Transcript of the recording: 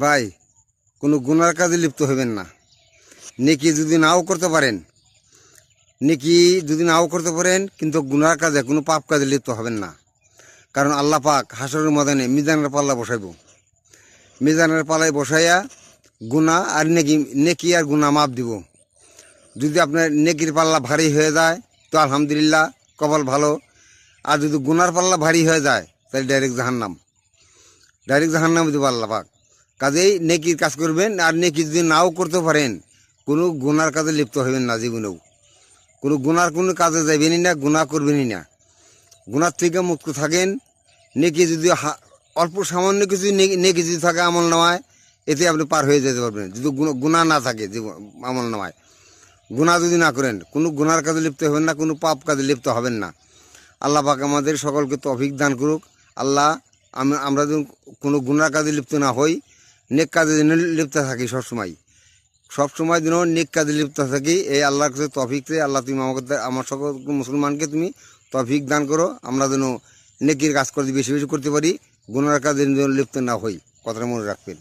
ভাই, কোনো গুনার কাজে লিপ্ত হবেন না। নেকি যদি নাও করতে পারেন, কিন্তু গুনার কাজে, কোনো পাপ কাজে লিপ্ত হবেন না। কারণ আল্লাহ পাক হাসরের ময়দানে মিজানের পাল্লা বসাইব। মিজানের পাল্লায় বসাইয়া গুনাহ আর নেকি আর গুনাহ মাপ দিব। যদি আপনার নেকির পাল্লা ভারী হয়ে যায় তো আলহামদুলিল্লাহ, কপাল ভালো। আর যদি গুনার পাল্লা ভারী হয়ে যায় তাহলে ডাইরেক্ট জাহান্নাম দিব আল্লাহ পাক। কাজেই নেকির কাজ করবেন। আর নেকি যদি নাও করতে পারেন, কোনো গুনার কাজে লিপ্ত হবেন না। জীবনেও কোনো কাজে যাবেনই না, গুনাহ করবেনই না। গুনার থেকে মুক্ত থাকেন। নেকি যদি অল্প সামান্য কিছু নেকি যদি থাকে আমল নামায়, এতে আপনি পার হয়ে যেতে পারবেন। যদি গুনাহ না থাকে আমল নামায়, গুনাহ যদি না করেন, কোনো গুনার কাজে লিপ্ত হবেন না, কোনো পাপ কাজে লিপ্ত হবেন না। আল্লাহ পাক আমাদের সকলকে তৌফিক দান করুক। আল্লাহ, আমরা যদি কোনো গুনার কাজে লিপ্ত না হই, নেক কাজে যেন লিপ্ত থাকি। সবসময় যেন নেক কাজে লিপ্ত থাকি, এই আল্লাহর কাছে তৌফিক চেয়ে। আল্লাহ, তুমি আমার সকল মুসলমানকে তুমি তৌফিক দান করো। আমরা যেন নেকির কাজ করতে বেশি বেশি করতে পারি, গুনার কাজে যেন লিপ্ত না হই। কথাটা মনে রাখবেন।